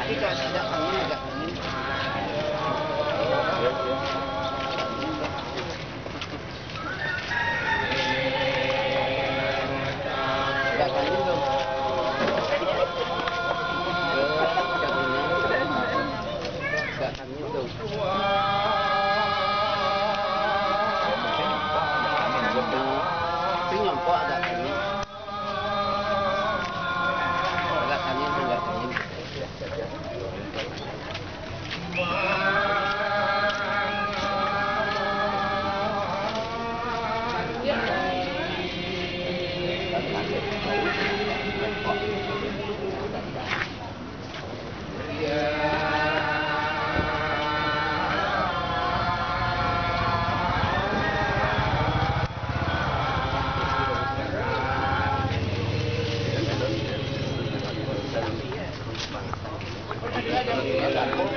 Tidak kami agak dingin. Agak dingin dong. Agak dingin dong. Tapi nyompok agak dingin. Agak dingin, agak dingin. Ada